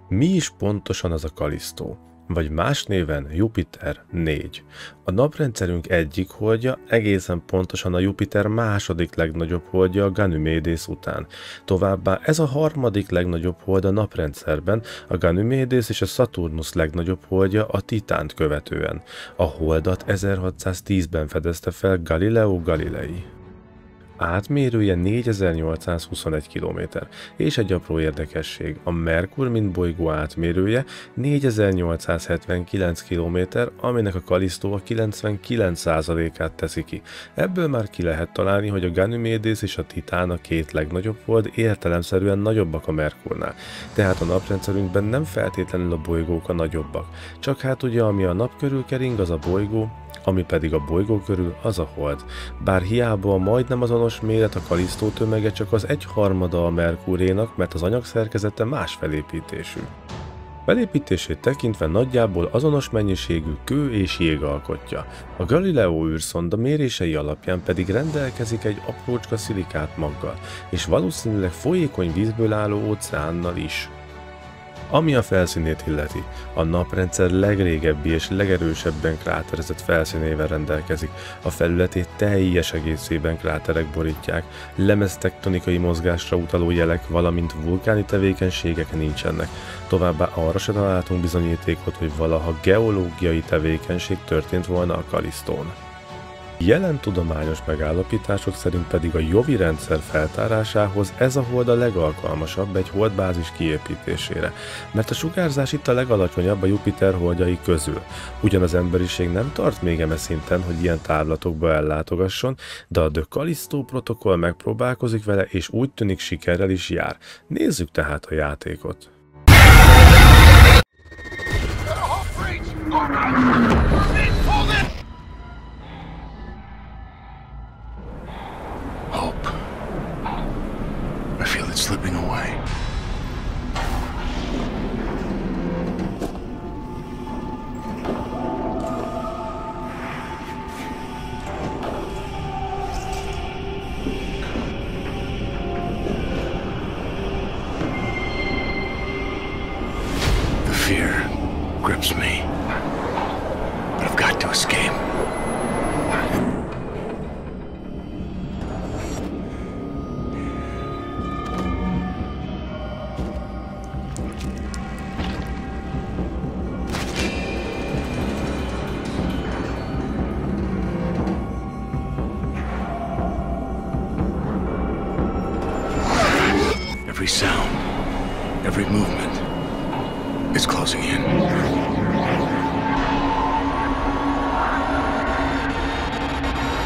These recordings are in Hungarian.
Mi is pontosan az a Kallisztó? Vagy más néven Jupiter 4. A naprendszerünk egyik holdja, egészen pontosan a Jupiter második legnagyobb holdja a Ganymedes után. Továbbá ez a harmadik legnagyobb hold a naprendszerben, a Ganymedes és a Saturnus legnagyobb holdja a Titánt követően. A holdat 1610-ben fedezte fel Galileo Galilei. Átmérője 4821 km, és egy apró érdekesség, a Merkur mint bolygó átmérője 4879 km, aminek a Kallisztó a 99%-át teszi ki. Ebből már ki lehet találni, hogy a Ganymedes és a Titán a két legnagyobb hold értelemszerűen nagyobbak a Merkurnál, tehát a naprendszerünkben nem feltétlenül a bolygók a nagyobbak, csak hát ugye ami a nap körül kering, az a bolygó, ami pedig a bolygó körül, az a hold. Bár hiába a majdnem azonos méret, a Kallisztó tömege csak az 1/3 a Merkurénak, mert az anyagszerkezete más felépítésű. Felépítését tekintve nagyjából azonos mennyiségű kő és jég alkotja. A Galileo űrszonda mérései alapján pedig rendelkezik egy aprócska szilikát maggal, és valószínűleg folyékony vízből álló óceánnal is. Ami a felszínét illeti, a naprendszer legrégebbi és legerősebben kráterezett felszínével rendelkezik, a felületét teljes egészében kráterek borítják, lemeztektonikai mozgásra utaló jelek, valamint vulkáni tevékenységek nincsenek, továbbá arra se találtunk bizonyítékot, hogy valaha geológiai tevékenység történt volna a Kallisztón. Jelen tudományos megállapítások szerint pedig a Jovi rendszer feltárásához ez a hold a legalkalmasabb egy holdbázis kiépítésére, mert a sugárzás itt a legalacsonyabb a Jupiter holdjai közül. Ugyan az emberiség nem tart még eme szinten, hogy ilyen távlatokba ellátogasson, de a The Callisto protokoll megpróbálkozik vele, és úgy tűnik sikerrel is jár. Nézzük tehát a játékot. Slipping away. The fear grips me, but I've got to escape. Every sound, every movement is closing in.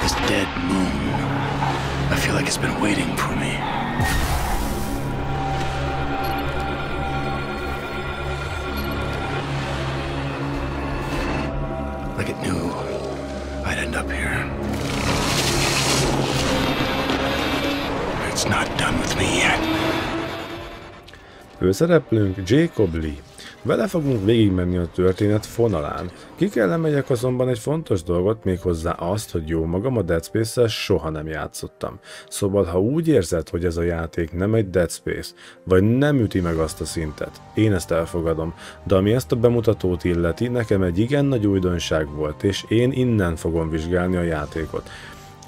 This dead moon, I feel like it's been waiting for me. Like it knew I'd end up here. It's not done with me yet. Főszereplőnk Jacob Lee. Vele fogunk végigmenni a történet fonalán. Ki kell emeljek azonban egy fontos dolgot, méghozzá azt, hogy jó magam a Dead Space-szel soha nem játszottam. Szóval ha úgy érzed, hogy ez a játék nem egy Dead Space, vagy nem üti meg azt a szintet, én ezt elfogadom, de ami ezt a bemutatót illeti, nekem egy igen nagy újdonság volt, és én innen fogom vizsgálni a játékot.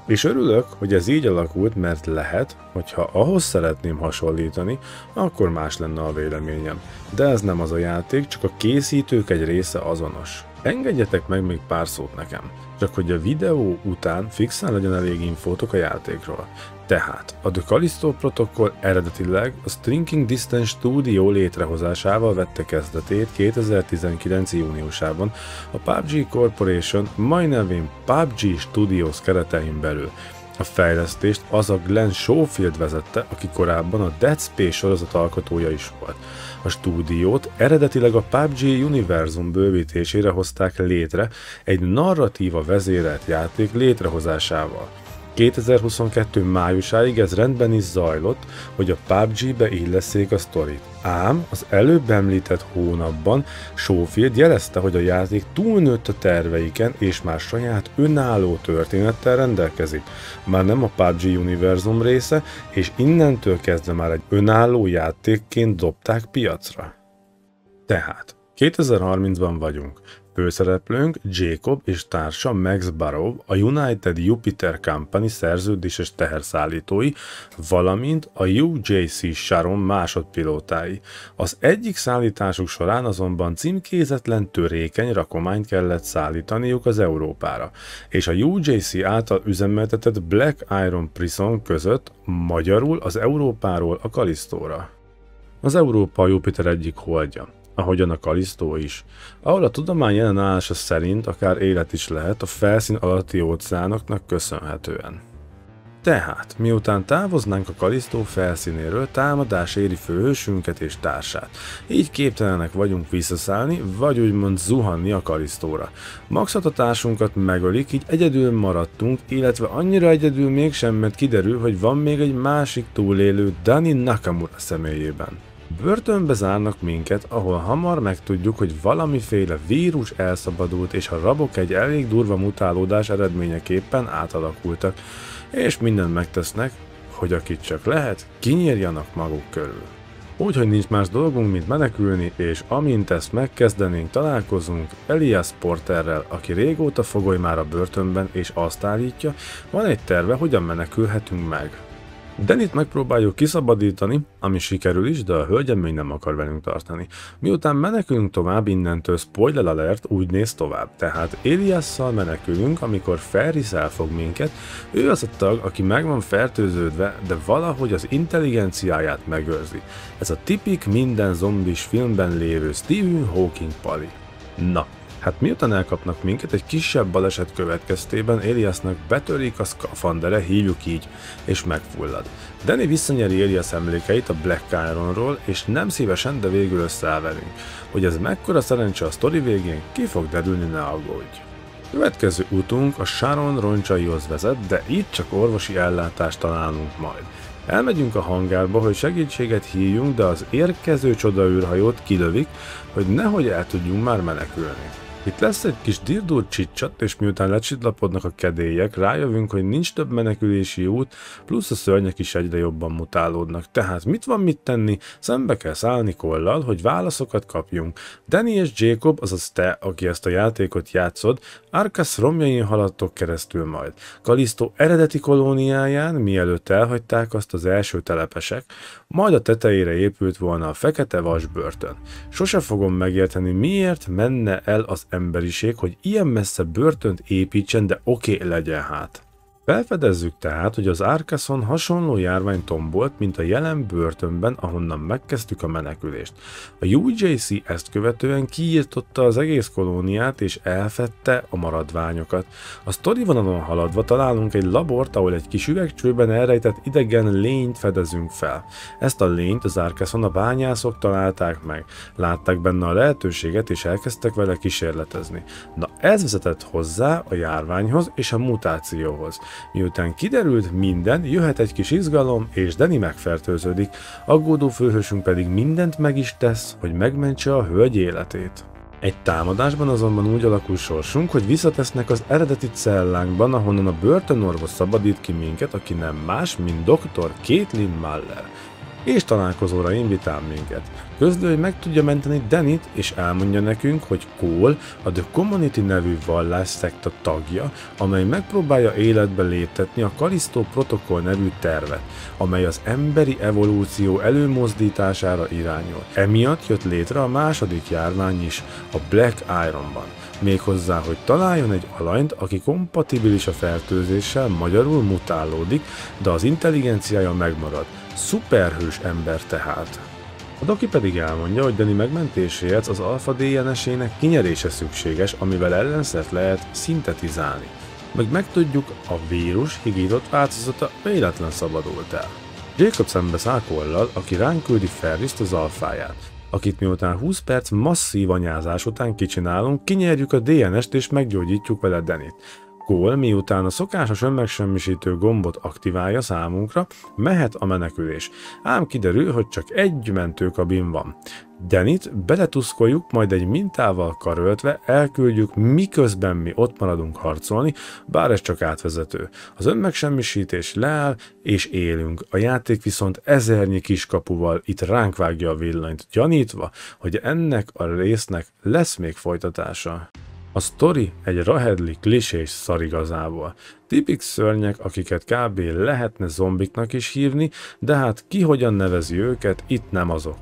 És örülök, hogy ez így alakult, mert lehet, hogyha ahhoz szeretném hasonlítani, akkor más lenne a véleményem. De ez nem az a játék, csak a készítők egy része azonos. Engedjetek meg még pár szót nekem, csak hogy a videó után fixen legyen elég infótok a játékról. Tehát, a The Callisto protokoll eredetileg a Striking Distance Studio létrehozásával vette kezdetét 2019. júniusában a PUBG Corporation, mai nevén PUBG Studios keretein belül. A fejlesztést az a Glenn Schofield vezette, aki korábban a Dead Space sorozat alkotója is volt. A stúdiót eredetileg a PUBG univerzum bővítésére hozták létre egy narratíva vezérelt játék létrehozásával. 2022. májusáig ez rendben is zajlott, hogy a PUBG-be illeszék a sztorit. Ám az előbb említett hónapban Schofield jelezte, hogy a játék túlnőtt a terveiken, és már saját önálló történettel rendelkezik. Már nem a PUBG univerzum része, és innentől kezdve már egy önálló játékként dobták piacra. Tehát 2030-ban vagyunk. Főszereplőnk Jacob és társa Max Barrow, a United Jupiter Company szerződéses teherszállítói, valamint a UJC Sharon másodpilótái. Az egyik szállításuk során azonban címkézetlen törékeny rakományt kellett szállítaniuk az Európára, és a UJC által üzemeltetett Black Iron Prison között, magyarul az Európáról a Callistóra. Az Európa a Jupiter egyik holdja, ahogyan a Callisto is, ahol a tudomány jelen állása szerint akár élet is lehet a felszín alatti óceánoknak köszönhetően. Tehát, miután távoznánk a Callisto felszínéről, támadás éri főhősünket és társát. Így képtelenek vagyunk visszaszállni, vagy úgymond zuhanni a Callistóra. Max társunkat megölik, így egyedül maradtunk, illetve annyira egyedül mégsem, mert kiderül, hogy van még egy másik túlélő Dani Nakamura személyében. Börtönbe zárnak minket, ahol hamar megtudjuk, hogy valamiféle vírus elszabadult, és a rabok egy elég durva mutálódás eredményeképpen átalakultak, és mindent megtesznek, hogy akit csak lehet, kinyírjanak maguk körül. Úgyhogy nincs más dolgunk, mint menekülni, és amint ezt megkezdenénk, találkozunk Elias Porterrel, aki régóta fogoly már a börtönben, és azt állítja, van egy terve, hogyan menekülhetünk meg. Dannyt megpróbáljuk kiszabadítani, ami sikerül is, de a hölgyem még nem akar velünk tartani. Miután menekülünk tovább, innentől spoiler alert úgy néz tovább, tehát Eliasszal menekülünk, amikor Ferris elfog minket, ő az a tag, aki meg van fertőződve, de valahogy az intelligenciáját megőrzi. Ez a tipik minden zombis filmben lévő Stephen Hawking pali. Na. Hát miután elkapnak minket, egy kisebb baleset következtében Eliasnak betörik a szkafandere, hívjuk így, és megfullad. Danny visszanyeri Elias emlékeit a Black Ironról, és nem szívesen, de végül összeáll velünk. Hogy ez mekkora szerencse a sztori végén, ki fog derülni, ne aggódj. Következő útunk a Sharon roncsaihoz vezet, de itt csak orvosi ellátást találunk majd. Elmegyünk a hangárba, hogy segítséget hívjunk, de az érkező csodaűrhajót kilövik, hogy nehogy el tudjunk már menekülni. Itt lesz egy kis dirdult csicsat, és miután lecsitlapodnak a kedélyek, rájövünk, hogy nincs több menekülési út, plusz a szörnyek is egyre jobban mutálódnak. Tehát mit van mit tenni? Szembe kell szállni Cole-lal, hogy válaszokat kapjunk. Danny és Jacob, azaz te, aki ezt a játékot játszod, Arkas romjain haladtok keresztül majd. Callisto eredeti kolóniáján, mielőtt elhagyták azt az első telepesek, majd a tetejére épült volna a fekete vasbörtön. Sose fogom megérteni, miért menne el az emberiség, hogy ilyen messze börtönt építsen, de oké, legyen hát. Felfedezzük tehát, hogy az Arkason hasonló járvány tombolt, mint a jelen börtönben, ahonnan megkezdtük a menekülést. A UJC ezt követően kiirtotta az egész kolóniát és elfedte a maradványokat. A sztori vonalon haladva találunk egy labort, ahol egy kis üvegcsőben elrejtett idegen lényt fedezünk fel. Ezt a lényt az Arkason a bányászok találták meg, látták benne a lehetőséget és elkezdtek vele kísérletezni. Na ez vezetett hozzá a járványhoz és a mutációhoz. Miután kiderült minden, jöhet egy kis izgalom, és Danny megfertőződik, aggódó főhősünk pedig mindent meg is tesz, hogy megmentse a hölgy életét. Egy támadásban azonban úgy alakul sorsunk, hogy visszatesznek az eredeti cellánkban, ahonnan a börtönorvos szabadít ki minket, aki nem más, mint dr. Caitlin Muller. És találkozóra invitál minket. Közlő, hogy meg tudja menteni Dannyt, és elmondja nekünk, hogy Cole a The Community nevű vallásszekta tagja, amely megpróbálja életbe léptetni a Callisto Protocol nevű tervet, amely az emberi evolúció előmozdítására irányul. Emiatt jött létre a második járvány is, a Black Ironban. Méghozzá, hogy találjon egy alanyt, aki kompatibilis a fertőzéssel, magyarul mutálódik, de az intelligenciája megmarad. Szuperhős ember tehát. A doki pedig elmondja, hogy Danny megmentéséhez az alfa DNS-ének kinyerése szükséges, amivel ellenszert lehet szintetizálni. Meg megtudjuk, a vírus higított változata véletlen szabadult el. Jacob szembeszáll Cole-lal, aki ránk küldi Ferrist az alfáját, akit miután 20 perc masszív anyázás után kicsinálunk, kinyerjük a DNS-t és meggyógyítjuk vele Dannyt. Cole miután a szokásos önmegsemmisítő gombot aktiválja számunkra, mehet a menekülés. Ám kiderül, hogy csak egy mentőkabin van. Dannyt beletuszkoljuk, majd egy mintával karöltve elküldjük, miközben mi ott maradunk harcolni, bár ez csak átvezető. Az önmegsemmisítés leáll, és élünk. A játék viszont ezernyi kiskapuval itt ránk vágja a villanyt, gyanítva, hogy ennek a résznek lesz még folytatása. A sztori egy rahedli klisés szar igazából. Tipik szörnyek, akiket kb. Lehetne zombiknak is hívni, de hát ki hogyan nevezi őket, itt nem azok.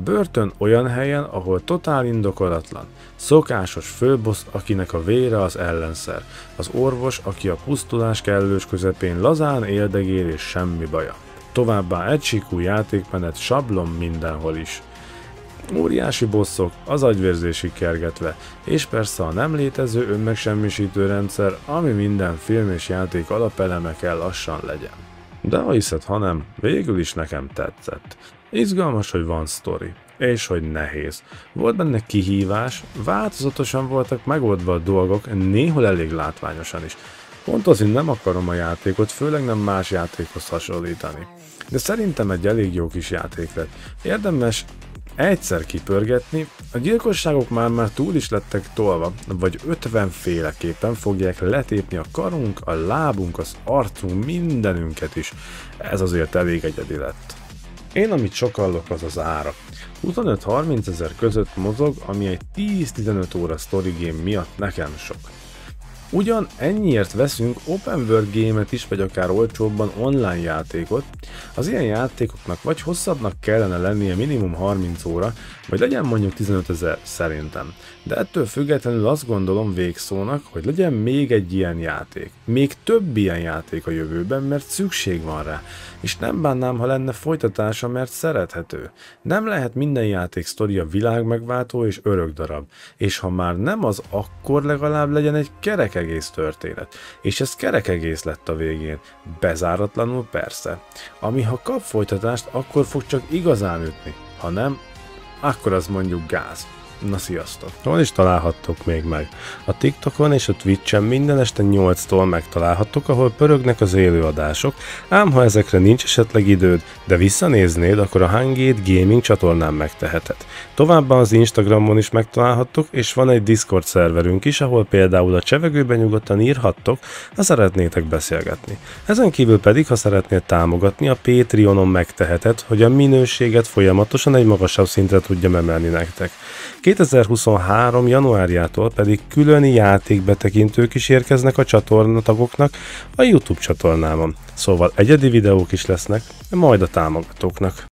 Börtön olyan helyen, ahol totál indokolatlan. Szokásos főbossz, akinek a vére az ellenszer. Az orvos, aki a pusztulás kellős közepén lazán éldegél és semmi baja. Továbbá egysíkú játékmenet, sablon mindenhol is. Óriási bosszok, az agyvérzésig kergetve, és persze a nem létező önmegsemmisítő rendszer, ami minden film és játék alapeleme kell lassan legyen. De ha hiszed, ha nem, végül is nekem tetszett. Izgalmas, hogy van sztori, és hogy nehéz. Volt benne kihívás, változatosan voltak megoldva a dolgok, néhol elég látványosan is. Pont azért nem akarom a játékot, főleg nem más játékhoz hasonlítani. De szerintem egy elég jó kis játék lett. Érdemes egyszer kipörgetni, a gyilkosságok már túl is lettek tolva, vagy 50 féleképpen fogják letépni a karunk, a lábunk, az arcunk, mindenünket is. Ez azért elég egyedi lett. Én amit sokallok, az az ára. 25-30 ezer között mozog, ami egy 10-15 óra story game miatt nekem sok. Ugyan ennyiért veszünk open world game-et is, vagy akár olcsóbban online játékot, az ilyen játékoknak vagy hosszabbnak kellene lennie minimum 30 óra, vagy legyen mondjuk 15 000 szerintem. De ettől függetlenül azt gondolom végszónak, hogy legyen még egy ilyen játék. Még több ilyen játék a jövőben, mert szükség van rá. És nem bánnám, ha lenne folytatása, mert szerethető. Nem lehet minden játék sztoria világmegváltó és örök darab. És ha már nem az, akkor legalább legyen egy kerek egész történet. És ez kerek egész lett a végén. Bezáratlanul persze. Ami ha kap folytatást, akkor fog csak igazán ütni. Ha nem, akkor az mondjuk gáz. Na sziasztok! Hol is találhattok még meg? A TikTokon és a Twitchen minden este 8-tól megtalálhattok, ahol pörögnek az élőadások, ám ha ezekre nincs esetleg időd, de visszanéznéd, akkor a Hungate Gaming csatornán megteheted. Továbbá az Instagramon is megtalálhattok, és van egy Discord szerverünk is, ahol például a csevegőben nyugodtan írhattok, ha szeretnétek beszélgetni. Ezen kívül pedig, ha szeretnél támogatni, a Patreonon megteheted, hogy a minőséget folyamatosan egy magasabb szintre tudjam emelni nektek. 2023. januárjától pedig külön játékbetekintők is érkeznek a csatornatagoknak a YouTube csatornámon. Szóval egyedi videók is lesznek, majd a támogatóknak.